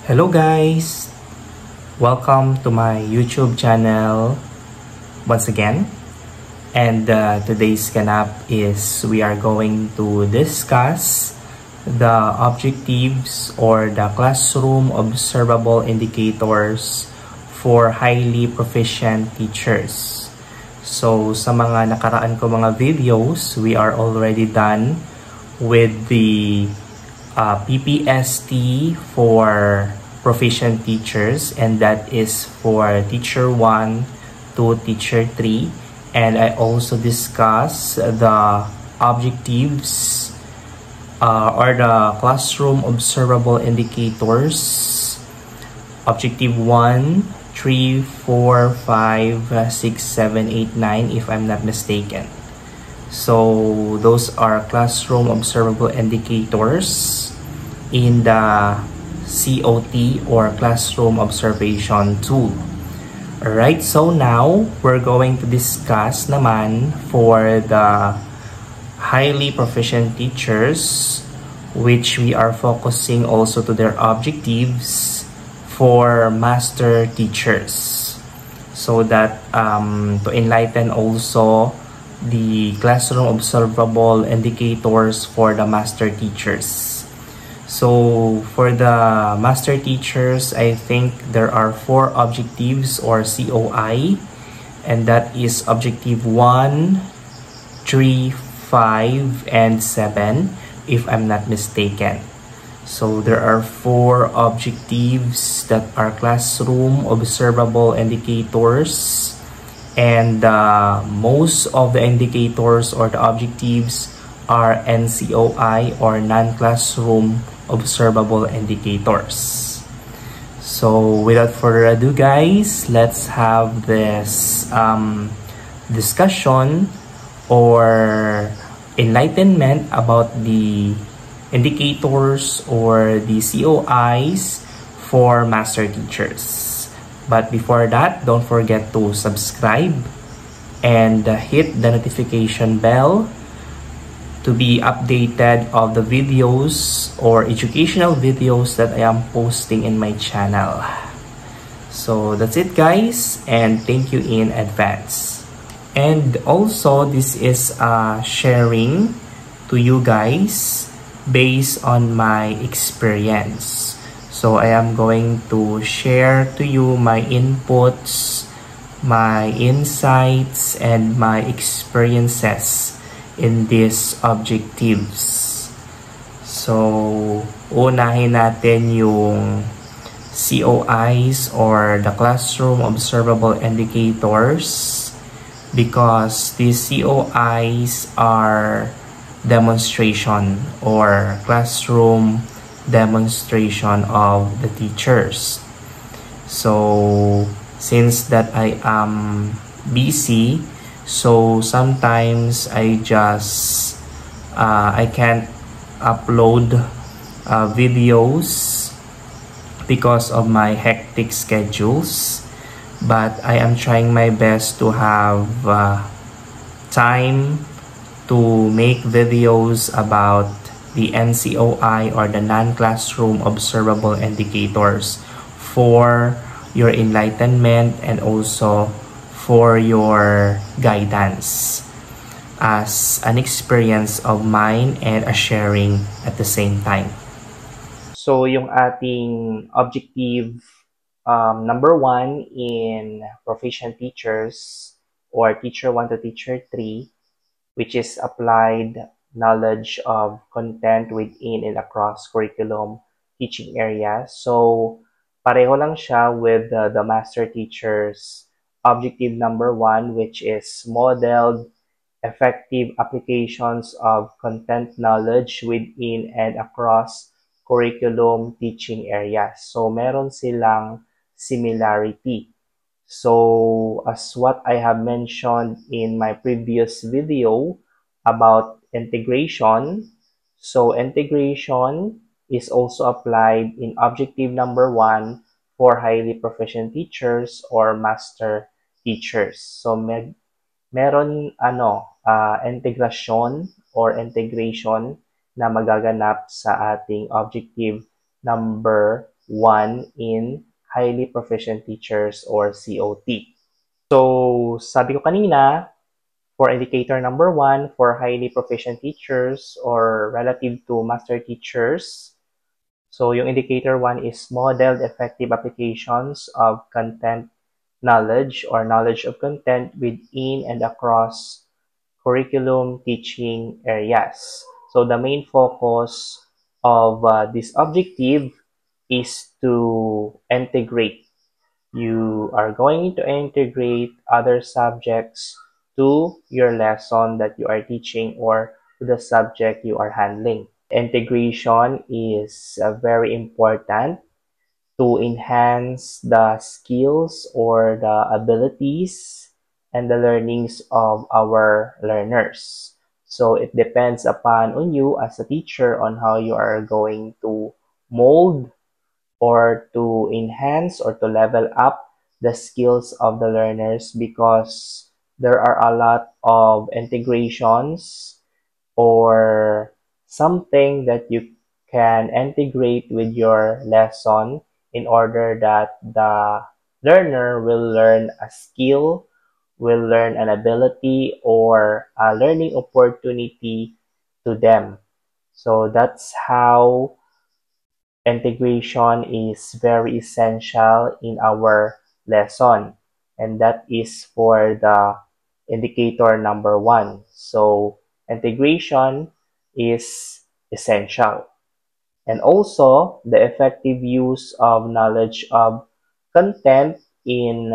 Hello guys! Welcome to my YouTube channel once again. And today's ganap is we are going to discuss the objectives or the classroom observable indicators for highly proficient teachers. So sa mga nakaraan ko mga videos, we are already done with the PPST for proficient teachers, and that is for teacher 1 to teacher 3. And I also discuss the objectives or the classroom observable indicators, objective 1, 3, 4, 5, 6, 7, 8, 9 if I'm not mistaken. So those are classroom observable indicators in the COT or classroom observation tool. Alright, so now we're going to discuss naman for the highly proficient teachers, which we are focusing also to their objectives for master teachers, so that to enlighten also the classroom observable indicators for the master teachers. So for the master teachers, I think there are 4 objectives or COI, and that is objective 1, 3, 5, and 7 if I'm not mistaken. So there are 4 objectives that are classroom observable indicators. And most of the indicators or the objectives are NCOI or non-classroom observable indicators. So without further ado guys, let's have this discussion or enlightenment about the indicators or the COIs for master teachers. But before that, don't forget to subscribe and hit the notification bell to be updated of the videos or educational videos that I am posting in my channel. So that's it guys, and thank you in advance. And also this is sharing to you guys based on my experience. So I am going to share to you my inputs, my insights, and my experiences in these objectives. So unahin natin yung COIs or the classroom observable indicators, because these COIs are demonstration or classroom demonstration of the teachers. So since that I am busy, so sometimes I just I can't upload videos because of my hectic schedules, but I am trying my best to have time to make videos about the NCOI or the non-classroom observable indicators for your enlightenment and also for your guidance as an experience of mine and a sharing at the same time. So yung ating objective number 1 in proficient teachers or teacher 1 to teacher 3, which is applied knowledge of content within and across curriculum teaching areas. So pareho lang siya with the master teachers objective number 1, which is modeled effective applications of content knowledge within and across curriculum teaching areas. So meron silang similarity. So as what I have mentioned in my previous video about integration, so integration is also applied in objective number 1 for highly proficient teachers or master teachers. So meron integrasyon or integration na magaganap sa ating objective number 1 in highly proficient teachers or COT. So, sabi ko kanina, for indicator number 1, for highly proficient teachers or relative to master teachers, so yung indicator 1 is modeled effective applications of content knowledge or knowledge of content within and across curriculum teaching areas. So the main focus of this objective is to integrate. You are going to integrate other subjects to your lesson that you are teaching or to the subject you are handling. Integration is very important to enhance the skills or the abilities and the learnings of our learners. So it depends upon on you as a teacher on how you are going to mold or to enhance or to level up the skills of the learners, because there are a lot of integrations or something that you can integrate with your lesson in order that the learner will learn a skill, will learn an ability or a learning opportunity to them. So that's how integration is very essential in our lesson, and that is for the indicator number 1. So integration is essential. And also the effective use of knowledge of content in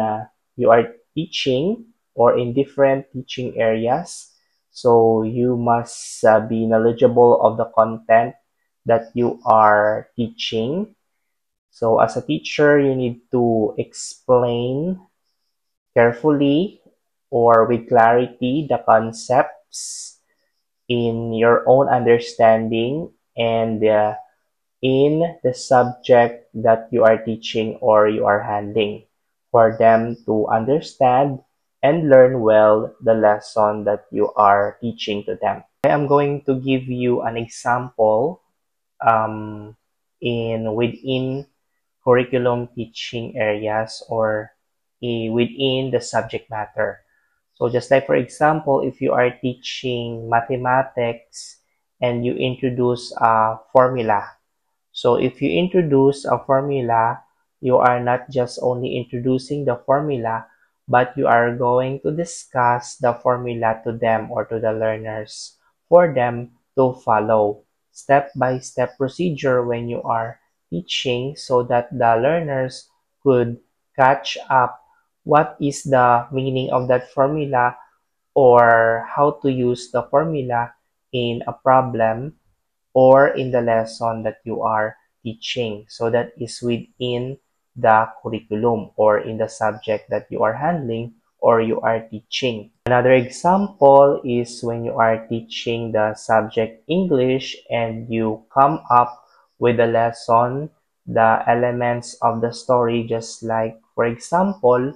your teaching or in different teaching areas. So you must be knowledgeable of the content that you are teaching. So as a teacher, you need to explain carefully or with clarity the concepts in your own understanding and in the subject that you are teaching or you are handling, for them to understand and learn well the lesson that you are teaching to them. I am going to give you an example within curriculum teaching areas or within the subject matter. So just like for example, if you are teaching mathematics and you introduce a formula. So if you introduce a formula, you are not just only introducing the formula, but you are going to discuss the formula to them or to the learners for them to follow step-by-step procedure when you are teaching, so that the learners could catch up what is the meaning of that formula or how to use the formula in a problem or in the lesson that you are teaching. So that is within the curriculum or in the subject that you are handling or you are teaching. Another example is when you are teaching the subject English and you come up with a lesson, the elements of the story, just like for example,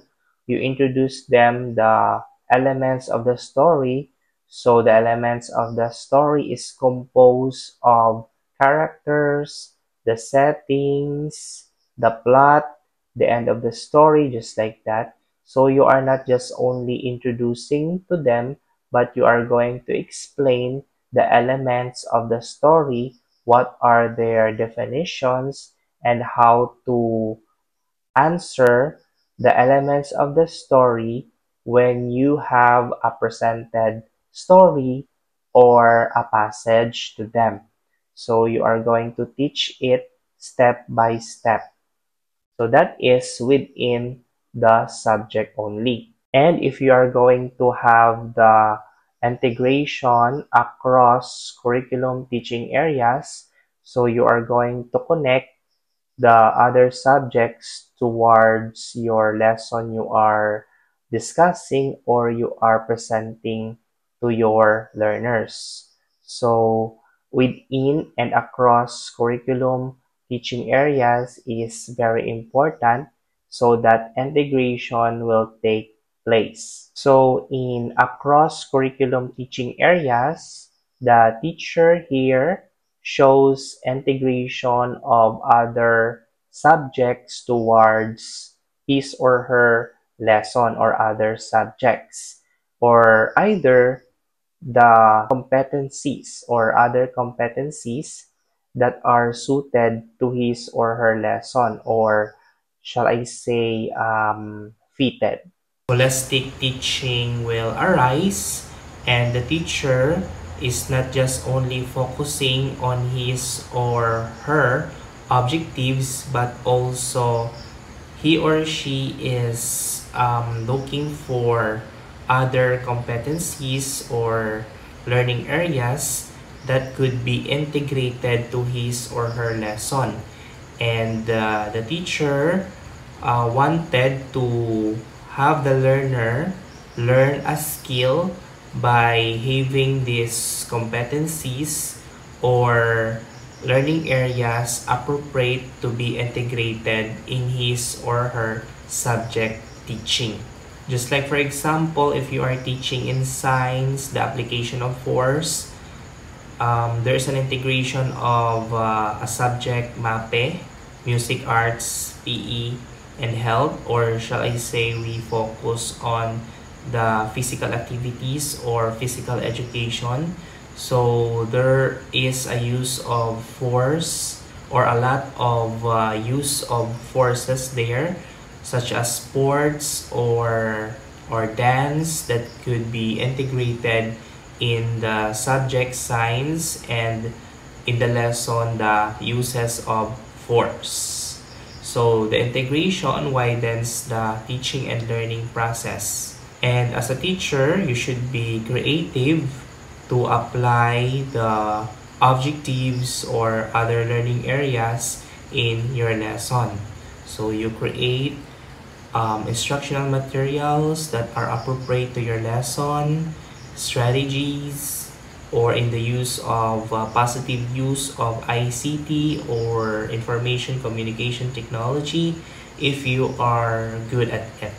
you introduce them the elements of the story. So the elements of the story is composed of characters, the settings, the plot, the end of the story, just like that. So you are not just only introducing to them, but you are going to explain the elements of the story, what are their definitions, and how to answer the elements of the story when you have a presented story or a passage to them. So you are going to teach it step by step. So that is within the subject only. And if you are going to have the integration across curriculum teaching areas, so you are going to connect the other subjects towards your lesson you are discussing or you are presenting to your learners. So within and across curriculum teaching areas is very important so that integration will take place. So in across curriculum teaching areas, the teacher here shows integration of other subjects towards his or her lesson or other subjects, or either the competencies or other competencies that are suited to his or her lesson, or shall I say fitted. Holistic teaching will arise, and the teacher is not just only focusing on his or her objectives, but also he or she is looking for other competencies or learning areas that could be integrated to his or her lesson. And the teacher wanted to have the learner learn a skill by having these competencies or learning areas appropriate to be integrated in his or her subject teaching. Just like, for example, if you are teaching in science, the application of force, there's an integration of a subject, MAPE, music, arts, PE, and health, or shall I say we focus on the physical activities or physical education. So there is a use of force or a lot of use of forces there, such as sports or dance that could be integrated in the subject science, and in the lesson the uses of force. So the integration widens the teaching and learning process. And as a teacher, you should be creative to apply the objectives or other learning areas in your lesson. So you create instructional materials that are appropriate to your lesson, strategies, or in the use of positive use of ICT or information communication technology if you are good at it.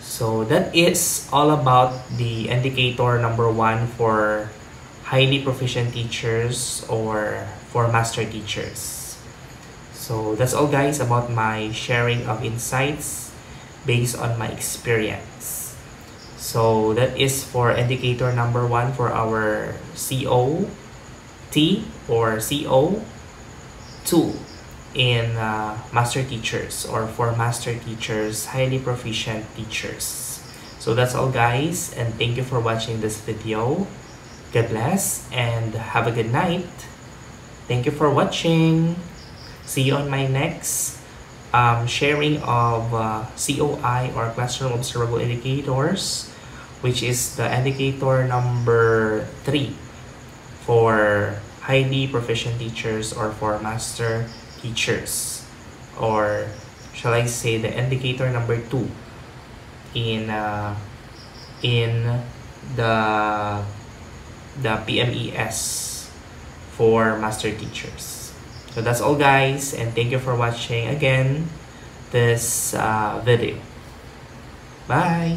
So that is all about the indicator number 1 for highly proficient teachers or for master teachers. So that's all, guys, about my sharing of insights based on my experience. So that is for indicator number 1 for our COT or CO2 in master teachers, or for master teachers, highly proficient teachers. So that's all, guys, and thank you for watching this video. God bless and have a good night. Thank you for watching. See you on my next sharing of COI, or classroom observable indicators, which is the indicator number 3 for highly proficient teachers or for master teachers, or shall I say the indicator number 2 in the PMES for master teachers. So that's all, guys, and thank you for watching again this video. Bye.